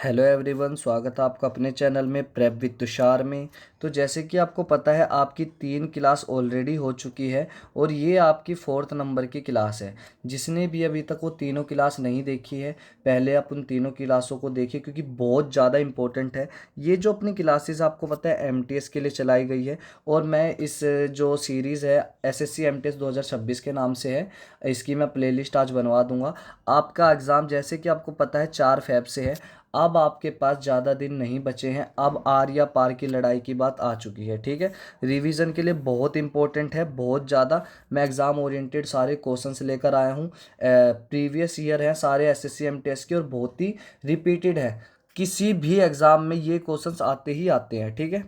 Hello everyone, स्वागत है आपका अपने चैनल में प्रेप विद तुषार में। तो जैसे कि आपको पता है, आपकी 3 क्लास ऑलरेडी हो चुकी है और ये आपकी 4th नंबर की क्लास है। जिसने भी अभी तक वो तीनों क्लास नहीं देखी है, पहले आप उन तीनों क्लासों को देखिए क्योंकि बहुत ज़्यादा इंपॉर्टेंट है। ये जो अपनी क्लासेस आपको पता है एमटीएस के लिए चलाई गई है और मैं इस जो सीरीज़ है एसएससी एमटीएस 2026 के नाम से है, इसकी मैं प्लेलिस्ट आज बनवा दूंगा। आपका एग्ज़ाम जैसे कि आपको पता है 4 फेब से है। अब आपके पास ज़्यादा दिन नहीं बचे हैं, अब आर या पार की लड़ाई की बात आ चुकी है। ठीक है, रिवीजन के लिए बहुत इंपॉर्टेंट है, बहुत ज़्यादा। मैं एग्ज़ाम ओरिएंटेड सारे क्वेश्चंस लेकर आया हूँ। प्रीवियस ईयर हैं सारे एसएससी एमटीएस के और बहुत ही रिपीटेड है। किसी भी एग्ज़ाम में ये क्वेश्चंस आते ही आते हैं। ठीक है,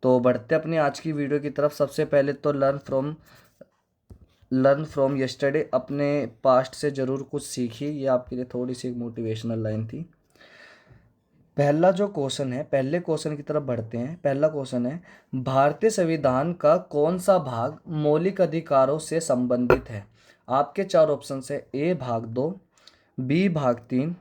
तो बढ़ते अपनी आज की वीडियो की तरफ। सबसे पहले तो लर्न फ्रॉम यस्टरडे, अपने पास्ट से ज़रूर कुछ सीखिए। ये आपके लिए थोड़ी सी मोटिवेशनल लाइन थी। पहला जो क्वेश्चन है, पहले क्वेश्चन की तरफ बढ़ते हैं। पहला क्वेश्चन है, भारतीय संविधान का कौन सा भाग मौलिक अधिकारों से संबंधित है? आपके 4 ऑप्शन है, ए भाग 2, बी भाग 3,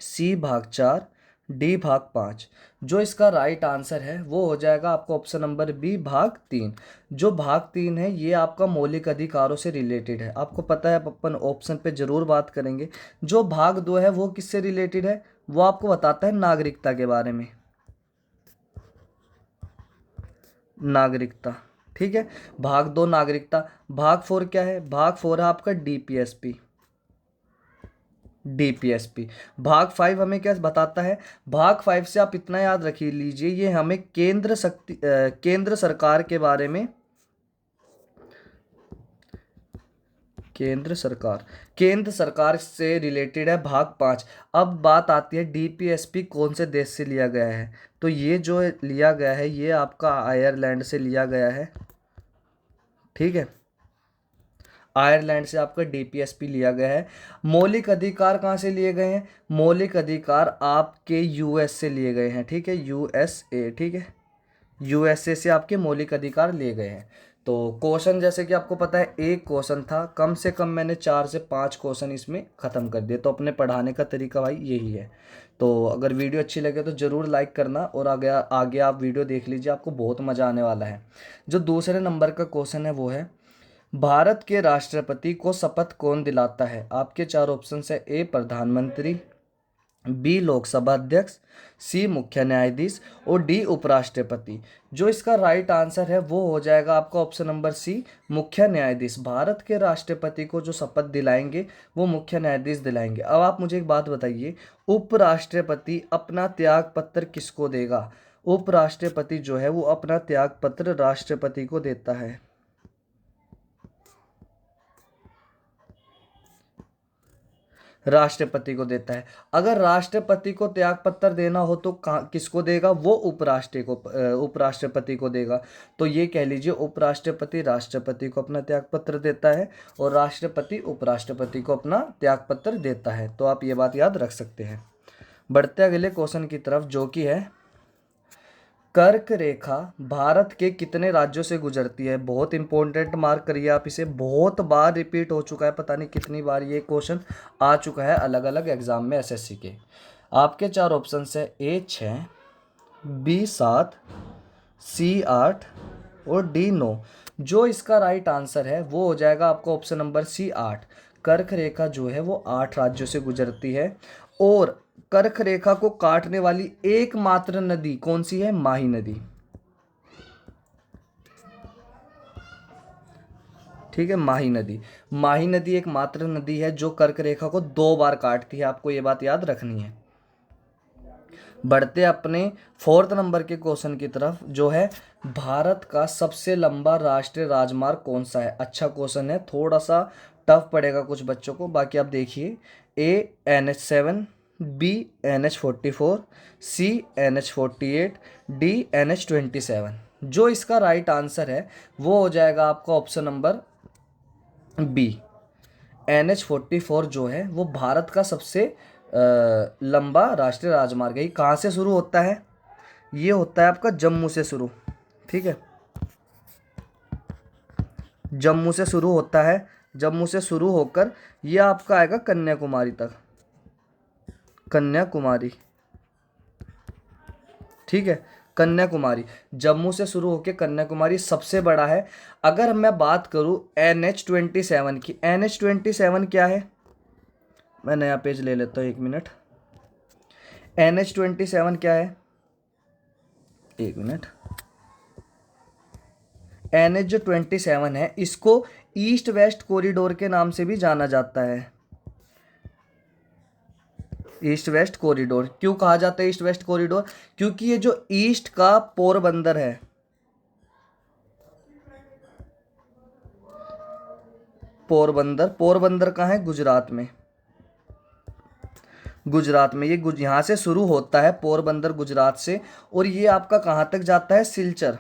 सी भाग 4, डी भाग 5। जो इसका राइट आंसर है वो हो जाएगा आपका ऑप्शन नंबर बी भाग 3। जो भाग 3 है ये आपका मौलिक अधिकारों से रिलेटेड है। आपको पता है अपन ऑप्शन पे जरूर बात करेंगे। जो भाग 2 है वो किससे रिलेटेड है? वो आपको बताता है नागरिकता के बारे में। नागरिकता, ठीक है। भाग 2 नागरिकता। भाग 4 क्या है? भाग 4 है आपका डीपीएसपी। डीपीएसपी। भाग 5 हमें क्या बताता है? भाग 5 से आप इतना याद रख लीजिए, ये हमें केंद्र सरकार के बारे में, केंद्र सरकार से रिलेटेड है भाग 5। अब बात आती है डीपीएसपी कौन से देश से लिया गया है? तो ये जो लिया गया है ये आपका आयरलैंड से लिया गया है। ठीक है, आयरलैंड से आपका डीपीएसपी लिया गया है। मौलिक अधिकार कहाँ से लिए गए हैं? मौलिक अधिकार आपके यूएस से लिए गए हैं। ठीक है, यूएसए। ठीक है, यूएसए से आपके मौलिक अधिकार लिए गए हैं। तो क्वेश्चन जैसे कि आपको पता है एक क्वेश्चन था, कम से कम मैंने 4 से 5 क्वेश्चन इसमें ख़त्म कर दिए। तो अपने पढ़ाने का तरीका भाई यही है। तो अगर वीडियो अच्छी लगे तो ज़रूर लाइक करना और आगे आगे आप वीडियो देख लीजिए, आपको बहुत मज़ा आने वाला है। जो दूसरे नंबर का क्वेश्चन है वो है, भारत के राष्ट्रपति को शपथ कौन दिलाता है? आपके 4 ऑप्शन है, ए प्रधानमंत्री, बी लोकसभा अध्यक्ष, सी मुख्य न्यायाधीश और डी उपराष्ट्रपति। जो इसका राइट आंसर है वो हो जाएगा आपका ऑप्शन नंबर सी, मुख्य न्यायाधीश। भारत के राष्ट्रपति को जो शपथ दिलाएंगे वो मुख्य न्यायाधीश दिलाएंगे। अब आप मुझे एक बात बताइए, उपराष्ट्रपति अपना त्याग पत्र किसको देगा? उपराष्ट्रपति जो है वो अपना त्याग पत्र राष्ट्रपति को देता है। राष्ट्रपति को देता है। अगर राष्ट्रपति को त्यागपत्र देना हो तो किसको देगा? वो उपराष्ट्रपति को देगा। तो ये कह लीजिए, उपराष्ट्रपति राष्ट्रपति को अपना त्यागपत्र देता है और राष्ट्रपति उपराष्ट्रपति को अपना त्यागपत्र देता है। तो आप ये बात याद रख सकते हैं। बढ़ते अगले क्वेश्चन की तरफ, जो कि है, कर्क रेखा भारत के कितने राज्यों से गुजरती है? बहुत इंपॉर्टेंट, मार्क करिए आप इसे। बहुत बार रिपीट हो चुका है, पता नहीं कितनी बार ये क्वेश्चन आ चुका है अलग अलग एग्जाम में एसएससी के। आपके 4 ऑप्शन है, ए 6, बी 7, सी 8 और डी 9। जो इसका राइट आंसर है वो हो जाएगा आपका ऑप्शन नंबर सी 8। कर्क रेखा जो है वो 8 राज्यों से गुजरती है और कर्क रेखा को काटने वाली एकमात्र नदी कौन सी है? माही नदी। ठीक है, माही नदी। माही नदी एकमात्र नदी है जो कर्क रेखा को 2 बार काटती है। आपको ये बात याद रखनी है। बढ़ते अपने 4th नंबर के क्वेश्चन की तरफ, जो है, भारत का सबसे लंबा राष्ट्रीय राजमार्ग कौन सा है? अच्छा क्वेश्चन है, थोड़ा सा टफ पड़ेगा कुछ बच्चों को, बाकी आप देखिए। ए NH7, बी NH44, सी NH48, डी NH27। जो इसका राइट आंसर है वो हो जाएगा आपका ऑप्शन नंबर बी। NH44 जो है वो भारत का सबसे लंबा राष्ट्रीय राजमार्ग है। ये कहाँ से शुरू होता है? ये होता है आपका जम्मू से शुरू। ठीक है, जम्मू से शुरू होता है। जम्मू से शुरू होकर ये आपका आएगा कन्याकुमारी तक। कन्याकुमारी। ठीक है, कन्याकुमारी, जम्मू से शुरू होकर कन्याकुमारी सबसे बड़ा है। अगर मैं बात करूँ NH27 की, NH27 क्या है, मैं नया पेज ले लेता हूँ, 1 मिनट। NH27 क्या है, 1 मिनट। NH जो 27 है, इसको ईस्ट वेस्ट कॉरिडोर के नाम से भी जाना जाता है। ईस्ट वेस्ट कॉरिडोर क्यों कहा जाता है ईस्ट वेस्ट कॉरिडोर? क्योंकि ये जो ईस्ट का पोरबंदर है, पोरबंदर, पोरबंदर कहाँ है, गुजरात में। गुजरात में ये यहाँ से शुरू होता है पोरबंदर, गुजरात से, और ये आपका कहाँ तक जाता है, सिलचर।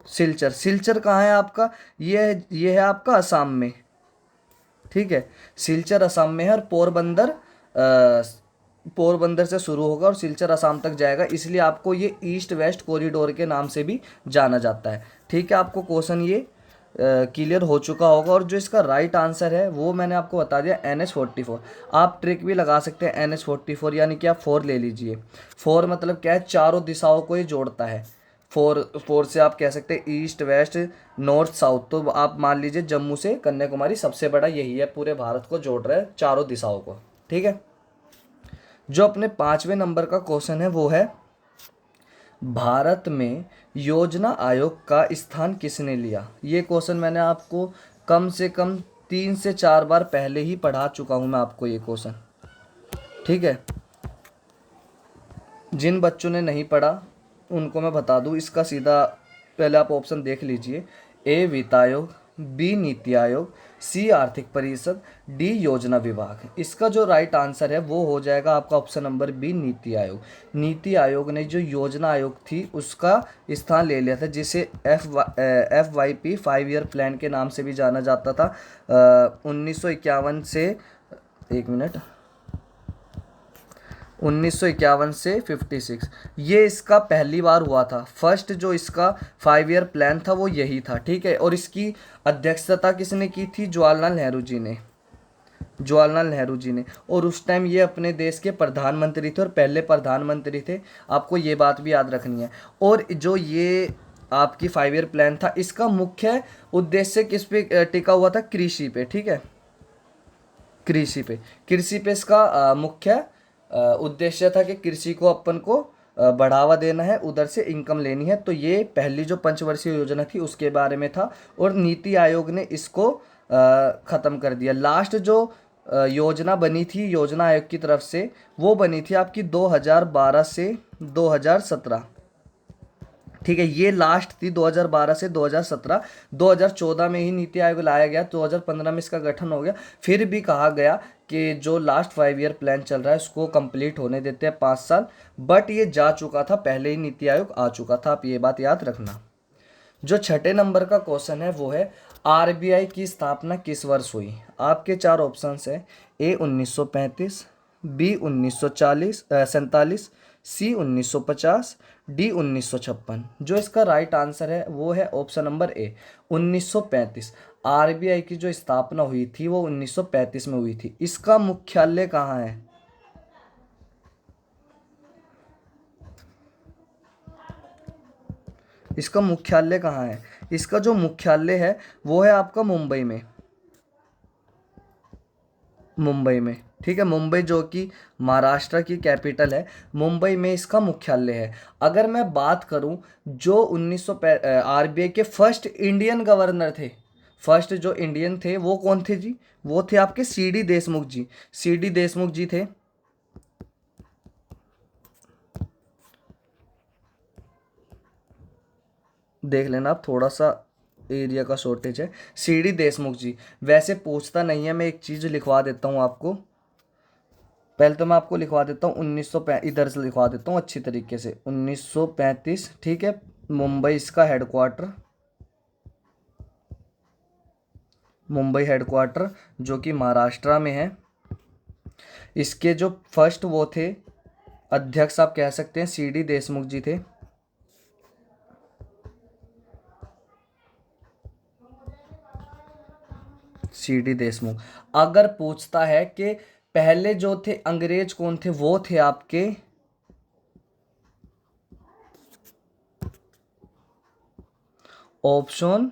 सिलचर, सिलचर कहाँ है आपका, ये है आपका असम में। ठीक है, सिलचर असम में है, और पोरबंदर पोरबंदर से शुरू होगा और सिलचर असम तक जाएगा, इसलिए आपको ये ईस्ट वेस्ट कॉरिडोर के नाम से भी जाना जाता है। ठीक है, आपको क्वेश्चन ये क्लियर हो चुका होगा। और जो इसका राइट आंसर है वो मैंने आपको बता दिया, NH44। आप ट्रिक भी लगा सकते हैं, NH44 यानी कि आप 4 ले लीजिए। 4 मतलब क्या है, चारों दिशाओं को ये जोड़ता है। 4 से आप कह सकते हैं ईस्ट वेस्ट नॉर्थ साउथ, तो आप मान लीजिए जम्मू से कन्याकुमारी सबसे बड़ा यही है, पूरे भारत को जोड़ रहा है, चारों दिशाओं को। ठीक है, जो अपने 5वें नंबर का क्वेश्चन है वो है, भारत में योजना आयोग का स्थान किसने लिया? ये क्वेश्चन मैंने आपको कम से कम 3 से 4 बार पहले ही पढ़ा चुका हूँ मैं आपको ये क्वेश्चन। ठीक है, जिन बच्चों ने नहीं पढ़ा उनको मैं बता दूँ, इसका सीधा पहले आप ऑप्शन देख लीजिए। A वित्त आयोग, B नीति आयोग, C आर्थिक परिषद, D योजना विभाग। इसका जो राइट आंसर है वो हो जाएगा आपका option number B NITI Aayog. NITI Aayog ने जो योजना आयोग थी उसका स्थान ले लिया था, जिसे FYP 5 ईयर प्लान के नाम से भी जाना जाता था। 1951 से, 1 मिनट, 1951 से 56, ये इसका पहली बार हुआ था। फर्स्ट जो इसका 5 ईयर प्लान था वो यही था। ठीक है, और इसकी अध्यक्षता किसने की थी, जवाहरलाल नेहरू जी ने। जवाहरलाल नेहरू जी ने, और उस टाइम ये अपने देश के प्रधानमंत्री थे और पहले प्रधानमंत्री थे, आपको ये बात भी याद रखनी है। और जो ये आपकी 5 ईयर प्लान था, इसका मुख्य उद्देश्य किस पे टिका हुआ था, कृषि पे। ठीक है, कृषि पे, कृषि पे इसका मुख्य उद्देश्य था कि कृषि को अपन को बढ़ावा देना है, उधर से इनकम लेनी है। तो ये पहली जो पंचवर्षीय योजना थी उसके बारे में था, और नीति आयोग ने इसको ख़त्म कर दिया। लास्ट जो योजना बनी थी योजना आयोग की तरफ से, वो बनी थी आपकी 2012 से 2017। ठीक है, ये लास्ट थी 2012 से 2017। 2014 में ही नीति आयोग लाया गया, 2015 में इसका गठन हो गया। फिर भी कहा गया कि जो लास्ट 5 ईयर प्लान चल रहा है उसको कंप्लीट होने देते हैं 5 साल, बट ये जा चुका था, पहले ही नीति आयोग आ चुका था, आप ये बात याद रखना। जो 6ठे नंबर का क्वेश्चन है वो है, RBI की स्थापना किस वर्ष हुई? आपके 4 ऑप्शंस है, A 1935, B 1947, C 1950, D 1956। जो इसका राइट आंसर है वो है ऑप्शन नंबर A 1935। RBI की जो स्थापना हुई थी वो 1935 में हुई थी। इसका मुख्यालय कहाँ है? इसका मुख्यालय कहाँ है? इसका जो मुख्यालय है वो है आपका मुंबई में। मुंबई में, ठीक है, मुंबई जो कि महाराष्ट्र की कैपिटल है, मुंबई में इसका मुख्यालय है। अगर मैं बात करूं, जो 1900 RBI के फर्स्ट इंडियन गवर्नर थे, फर्स्ट जो इंडियन थे वो कौन थे जी? वो थे आपके CD देशमुख जी। CD देशमुख जी थे। देख लेना आप, थोड़ा सा एरिया का शॉर्टेज है। CD देशमुख जी, वैसे पूछता नहीं है, मैं एक चीज़ लिखवा देता हूँ आपको। पहले तो मैं आपको लिखवा देता हूँ 1935, इधर से लिखवा देता हूँ अच्छी तरीके से, 1935। ठीक है, मुंबई इसका हेडक्वार्टर, मुंबई हेडक्वार्टर जो कि महाराष्ट्र में है। इसके जो फर्स्ट वो थे अध्यक्ष, आप कह सकते हैं CD देशमुख जी थे। CD देशमुख। अगर पूछता है कि पहले जो थे अंग्रेज कौन थे, वो थे आपके ऑप्शन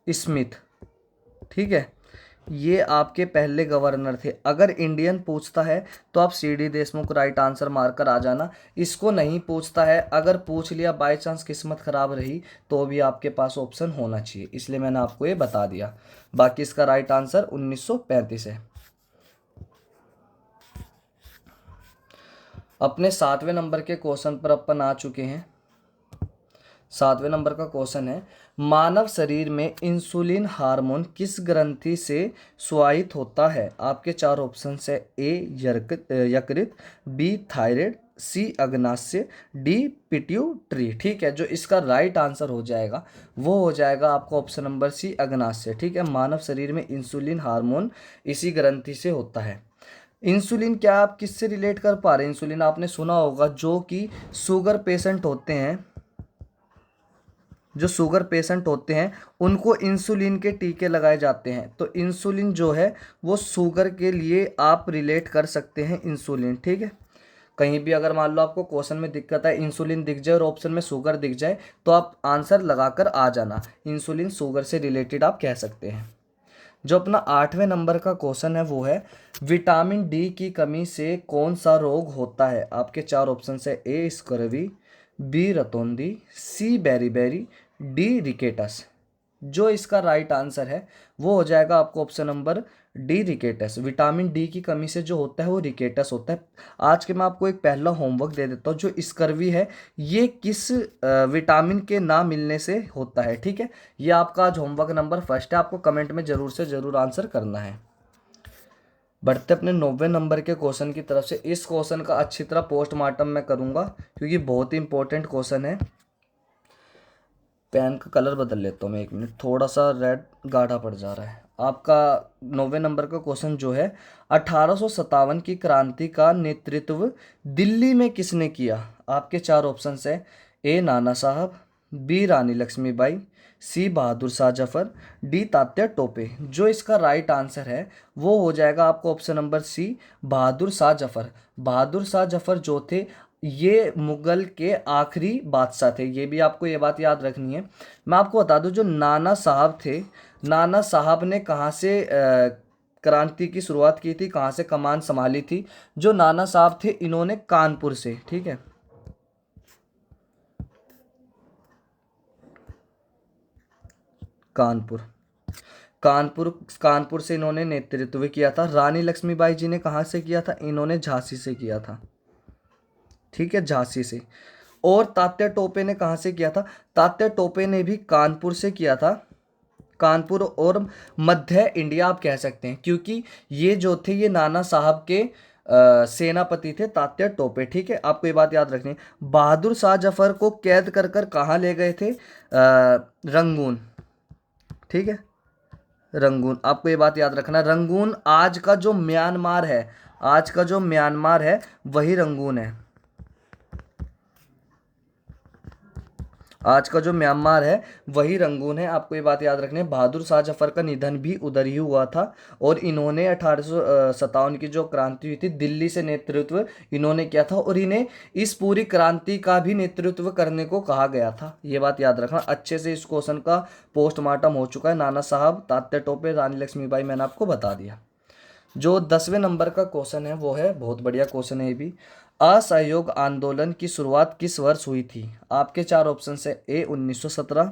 स्मिथ, ठीक है, ये आपके पहले गवर्नर थे। अगर इंडियन पूछता है तो आप सीडी देशमुख राइट आंसर मारकर आ जाना। इसको नहीं पूछता है, अगर पूछ लिया बाय चांस किस्मत खराब रही तो भी आपके पास ऑप्शन होना चाहिए, इसलिए मैंने आपको ये बता दिया। बाकी इसका राइट आंसर 1935 है। अपने 7वें नंबर के क्वेश्चन पर अपन आ चुके हैं। 7वें नंबर का क्वेश्चन है, मानव शरीर में इंसुलिन हार्मोन किस ग्रंथि से स्रावित होता है? आपके 4 ऑप्शन है, ए यकृत, बी थायराइड, सी अग्नाशय, डी पिट्यूटरी। ठीक है, जो इसका राइट आंसर हो जाएगा वो हो जाएगा आपका ऑप्शन नंबर सी अग्नाशय। ठीक है, मानव शरीर में इंसुलिन हार्मोन इसी ग्रंथि से होता है। इंसुलिन क्या आप किससे रिलेट कर पा रहे हैं? इंसुलिन आपने सुना होगा, जो कि शुगर पेशेंट होते हैं, जो शुगर पेशेंट होते हैं उनको इंसुलिन के टीके लगाए जाते हैं। तो इंसुलिन जो है वो शुगर के लिए आप रिलेट कर सकते हैं इंसुलिन। ठीक है, कहीं भी अगर मान लो आपको क्वेश्चन में दिक्कत है, इंसुलिन दिख जाए और ऑप्शन में शुगर दिख जाए तो आप आंसर लगाकर आ जाना, इंसुलिन शुगर से रिलेटेड आप कह सकते हैं। जो अपना 8वें नंबर का क्वेश्चन है वो है, विटामिन डी की कमी से कौन सा रोग होता है? आपके 4 ऑप्शन है, ए स्कर्वी, बी रतौंधी, सी बेरीबेरी, डी रिकेटस। जो इसका राइट आंसर है वो हो जाएगा आपको option number D rickets. Vitamin D की कमी से जो होता है वो रिकेटस होता है। आज के मैं आपको एक पहला होमवर्क दे देता हूँ, जो स्कर्वी है ये किस विटामिन के ना मिलने से होता है। ठीक है, ये आपका आज होमवर्क नंबर फर्स्ट है, आपको कमेंट में जरूर से जरूर आंसर करना है। बढ़ते अपने 90वें नंबर के क्वेश्चन की तरफ से। इस क्वेश्चन का अच्छी तरह पोस्टमार्टम मैं करूंगा क्योंकि बहुत ही इंपॉर्टेंट क्वेश्चन है। पेन का कलर बदल लेता हूँ मैं, 1 मिनट, थोड़ा सा रेड गाढ़ा पड़ जा रहा है। आपका 90वें नंबर का क्वेश्चन जो है, 1857 की क्रांति का नेतृत्व दिल्ली में किसने किया? आपके 4 ऑप्शन है, ए नाना साहब, बी रानी लक्ष्मीबाई, सी बहादुर शाह जफर, डी तात्या टोपे। जो इसका राइट आंसर है वो हो जाएगा आपको option number C Bahadur Shah Zafar. Bahadur Shah Zafar जो थे ये मुगल के आखिरी बादशाह थे, ये भी आपको ये बात याद रखनी है। मैं आपको बता दूं, जो नाना साहब थे, नाना साहब ने कहाँ से क्रांति की शुरुआत की थी, कहाँ से कमान संभाली थी? जो नाना साहब थे इन्होंने कानपुर से, ठीक है, कानपुर कानपुर कानपुर से इन्होंने नेतृत्व किया था। रानी लक्ष्मीबाई जी ने कहाँ से किया था? इन्होंने झांसी से किया था। ठीक है, झांसी से। और तात्या टोपे ने कहाँ से किया था? तात्या टोपे ने भी कानपुर से किया था। कानपुर और मध्य इंडिया आप कह सकते हैं, क्योंकि ये जो थे ये नाना साहब के सेनापति थे, तात्या टोपे। ठीक है, आपको ये बात याद रखनी है। बहादुर शाह जफर को कैद कर कर कहाँ ले गए थे? रंगून। ठीक है, रंगून, आपको ये बात याद रखना। रंगून आज का जो म्यांमार है, आज का जो म्यांमार है वही रंगून है। आज का जो म्यांमार है वही रंगून है, आपको ये बात याद रखनी है। बहादुर शाह जफर का निधन भी उधर ही हुआ था और इन्होंने 1857 की जो क्रांति हुई थी दिल्ली से नेतृत्व इन्होंने किया था, और इन्हें इस पूरी क्रांति का भी नेतृत्व करने को कहा गया था। ये बात याद रखना अच्छे से। इस क्वेश्चन का पोस्टमार्टम हो चुका है। नाना साहब, तात्या टोपे, रानी लक्ष्मीबाई मैंने आपको बता दिया। जो 10वें नंबर का क्वेश्चन है वो है, बहुत बढ़िया क्वेश्चन है ये भी, असहयोग आंदोलन की शुरुआत किस वर्ष हुई थी? आपके 4 ऑप्शन है, ए 1917,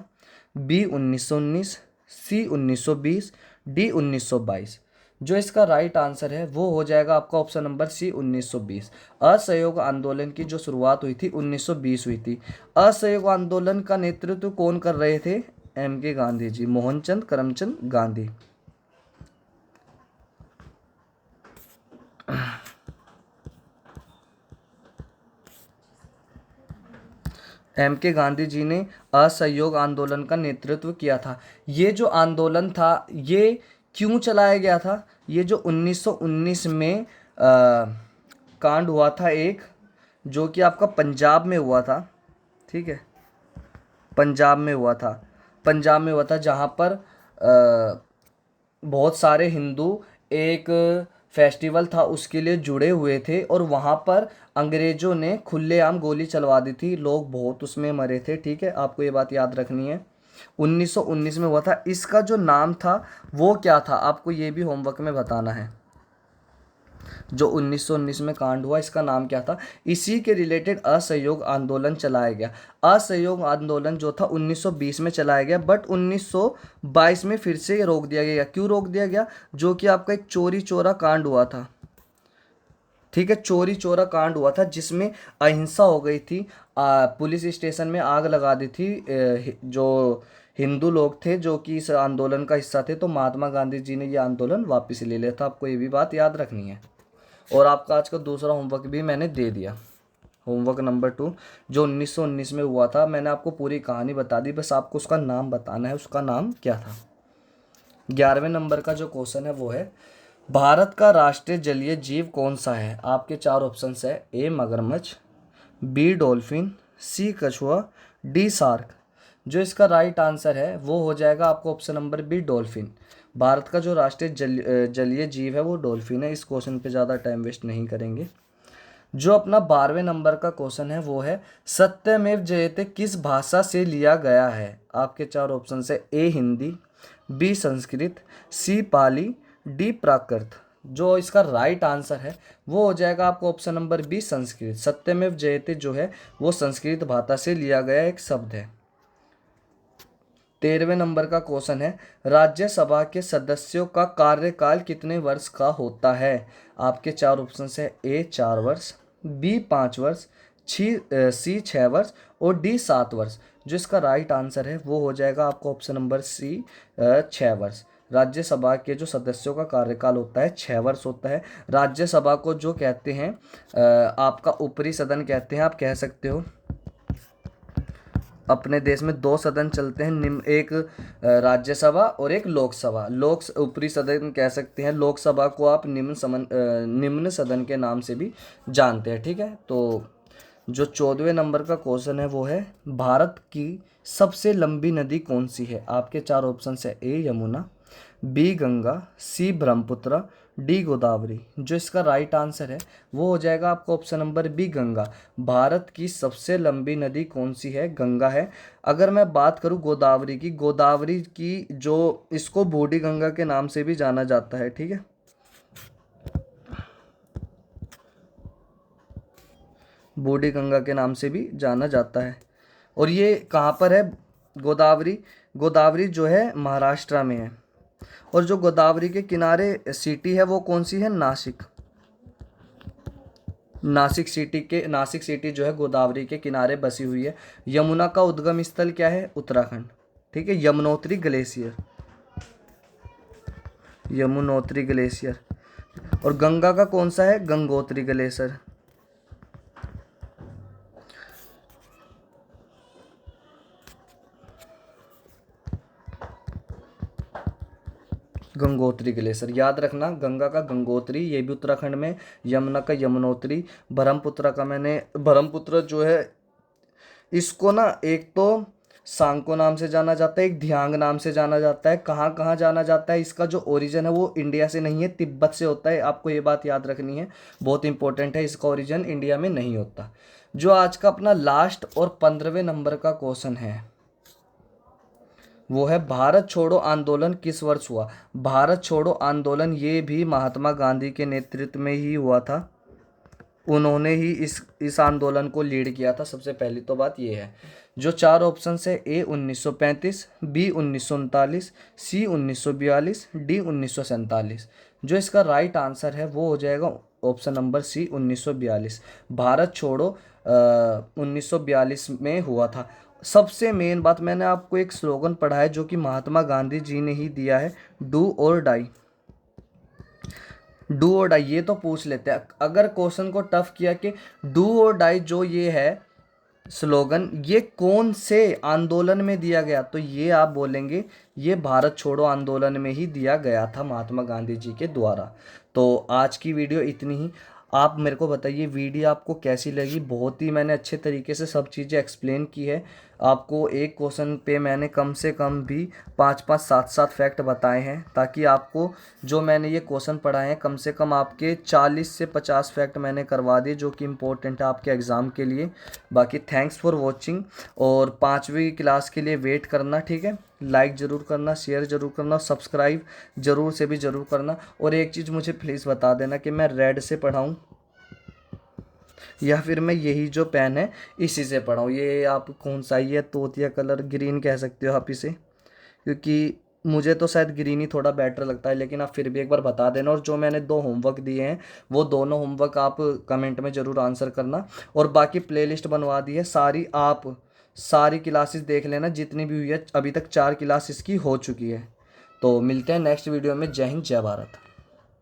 बी 1919, सी 1920, डी 1922। जो इसका राइट आंसर है वो हो जाएगा आपका ऑप्शन नंबर सी 1920। असहयोग आंदोलन की जो शुरुआत हुई थी 1920 हुई थी। असहयोग आंदोलन का नेतृत्व कौन कर रहे थे? एम के गांधी जी, मोहनचंद करमचंद गांधी। एम के गांधी जी ने असहयोग आंदोलन का नेतृत्व किया था। ये जो आंदोलन था ये क्यों चलाया गया था? ये जो 1919 में कांड हुआ था एक, जो कि आपका पंजाब में हुआ था। ठीक है, पंजाब में हुआ था, पंजाब में हुआ था, जहाँ पर बहुत सारे हिंदू एक फेस्टिवल था उसके लिए जुड़े हुए थे, और वहाँ पर अंग्रेज़ों ने खुलेआम गोली चलवा दी थी, लोग बहुत उसमें मरे थे। ठीक है, आपको ये बात याद रखनी है। 1919 में हुआ था। इसका जो नाम था वो क्या था, आपको ये भी होमवर्क में बताना है। जो 1919 में कांड हुआ इसका नाम क्या था। इसी के रिलेटेड असहयोग आंदोलन चलाया गया। असहयोग आंदोलन जो था 1920 में चलाया गया, बट 1922 में फिर से रोक दिया गया। क्यों रोक दिया गया, जो कि आपका एक चोरी चोरा कांड हुआ था। ठीक है, चोरी चोरा कांड हुआ था जिसमें अहिंसा हो गई थी। पुलिस स्टेशन में आग लगा दी थी। जो हिंदू लोग थे जो कि इस आंदोलन का हिस्सा थे, तो महात्मा गांधी जी ने ये आंदोलन वापस ले लिया था। आपको ये भी बात याद रखनी है। और आपका आज का दूसरा होमवर्क भी मैंने दे दिया, होमवर्क नंबर 2, जो 1919 में हुआ था। मैंने आपको पूरी कहानी बता दी, बस आपको उसका नाम बताना है, उसका नाम क्या था। 11वें नंबर का जो क्वेश्चन है वो है, भारत का राष्ट्रीय जलीय जीव कौन सा है। आपके 4 ऑप्शंस है, ए मगरमच्छ, बी डॉल्फिन, सी कछुआ, डी शार्क। जो इसका राइट आंसर है वो हो जाएगा आपको option number B dolphin. Bharat का जो राष्ट्रीय जलीय जीव है वो डॉल्फिन है। इस क्वेश्चन पे ज़्यादा टाइम वेस्ट नहीं करेंगे। जो अपना 12वें नंबर का क्वेश्चन है वो है, सत्यमेव जयते किस भाषा से लिया गया है। आपके 4 ऑप्शन है, ए हिंदी, बी संस्कृत, सी पाली, डी प्राकृत। जो इसका राइट आंसर है वो हो जाएगा आपको ऑप्शन नंबर बी संस्कृत। सत्यमेव जयते जो है वो संस्कृत भाषा से लिया गया एक शब्द है। 13वें नंबर का क्वेश्चन है, राज्यसभा के सदस्यों का कार्यकाल कितने वर्ष का होता है। आपके 4 ऑप्शन है, ए 4 वर्ष, बी 5 वर्ष, सी 6 वर्ष और डी 7 वर्ष। जो इसका राइट आंसर है वो हो जाएगा आपको ऑप्शन नंबर सी 6 वर्ष। राज्यसभा के जो सदस्यों का कार्यकाल होता है 6 वर्ष होता है। राज्यसभा को जो कहते हैं आपका ऊपरी सदन कहते हैं, आप कह सकते हो। अपने देश में 2 सदन चलते हैं, एक राज्यसभा और एक लोकसभा। ऊपरी सदन कह सकते हैं, लोकसभा को आप निम्न सदन के नाम से भी जानते हैं। ठीक है, तो जो 14वें नंबर का क्वेश्चन है वो है, भारत की सबसे लंबी नदी कौन सी है। आपके 4 ऑप्शन है, A Yamuna, B Ganga, C Brahmaputra, D Godavari. जो इसका राइट आंसर है वो हो जाएगा आपका option number B Ganga. Bharat की सबसे लंबी नदी कौन सी है, गंगा है। अगर मैं बात करूं गोदावरी की जो इसको बूढ़ी गंगा के नाम से भी जाना जाता है। ठीक है, बूढ़ी गंगा के नाम से भी जाना जाता है। और ये कहाँ पर है गोदावरी, गोदावरी जो है महाराष्ट्र में है। और जो गोदावरी के किनारे सिटी है वो कौन सी है, नासिक। नासिक सिटी जो है गोदावरी के किनारे बसी हुई है। यमुना का उद्गम स्थल क्या है, उत्तराखंड। ठीक है, यमुनोत्री ग्लेशियर, यमुनोत्री ग्लेशियर। और गंगा का कौन सा है, गंगोत्री ग्लेशियर। गंगोत्री ग्लेशियर याद रखना, गंगा का गंगोत्री ये भी उत्तराखंड में, यमुना का यमुनोत्री, ब्रह्मपुत्र जो है इसको ना एक तो सांको नाम से जाना जाता है, एक ध्यांग नाम से जाना जाता है। कहाँ कहाँ जाना जाता है, इसका जो ओरिजिन है वो इंडिया से नहीं है, तिब्बत से होता है। आपको ये बात याद रखनी है, बहुत इंपॉर्टेंट है, इसका ओरिजिन इंडिया में नहीं होता। जो आज का अपना लास्ट और 15वें नंबर का क्वेश्चन है वो है, भारत छोड़ो आंदोलन किस वर्ष हुआ। भारत छोड़ो आंदोलन ये भी महात्मा गांधी के नेतृत्व में ही हुआ था। उन्होंने ही इस आंदोलन को लीड किया था। सबसे पहली तो बात ये है। जो 4 ऑप्शन है, ए 1935, बी 1939, सी 1942, डी 1947। जो इसका राइट आंसर है वो हो जाएगा ऑप्शन नंबर सी 1942। भारत छोड़ो 1942 में हुआ था। सबसे मेन बात, मैंने आपको एक स्लोगन पढ़ा है जो कि महात्मा गांधी जी ने ही दिया है, डू और डाई। डू और डाई ये तो पूछ लेते हैं। अगर क्वेश्चन को टफ किया कि डू और डाई जो ये है स्लोगन, ये कौन से आंदोलन में दिया गया, तो ये आप बोलेंगे ये भारत छोड़ो आंदोलन में ही दिया गया था महात्मा गांधी जी के द्वारा। तो आज की वीडियो इतनी ही। आप मेरे को बताइए वीडियो आपको कैसी लगी। बहुत ही मैंने अच्छे तरीके से सब चीज़ें एक्सप्लेन की है। आपको एक क्वेश्चन पे मैंने कम से कम भी 5-5 7-7 फैक्ट बताए हैं, ताकि आपको जो मैंने ये क्वेश्चन पढ़ाए हैं कम से कम आपके 40 से 50 फैक्ट मैंने करवा दिए, जो कि इम्पोर्टेंट है आपके एग्ज़ाम के लिए। बाकी थैंक्स फॉर वॉचिंग, और 5वीं क्लास के लिए वेट करना, ठीक है। लाइक ज़रूर करना, शेयर ज़रूर करना, सब्सक्राइब ज़रूर से भी ज़रूर करना। और एक चीज़ मुझे प्लीज़ बता देना कि मैं रेड से पढ़ाऊँ या फिर मैं यही जो पेन है इसी से पढ़ाऊँ। ये आप कौन सा, ये तोतिया कलर ग्रीन कह सकते हो आप इसे, क्योंकि मुझे तो शायद ग्रीन ही थोड़ा बेटर लगता है, लेकिन आप फिर भी एक बार बता देना। और जो मैंने 2 होमवर्क दिए हैं वो दोनों होमवर्क आप कमेंट में ज़रूर आंसर करना। और बाकी प्लेलिस्ट बनवा दी है सारी, आप सारी क्लासेस देख लेना जितनी भी हुई है। अभी तक 4 क्लास इसकी हो चुकी है। तो मिलते हैं नेक्स्ट वीडियो में। जय हिंद, जय भारत।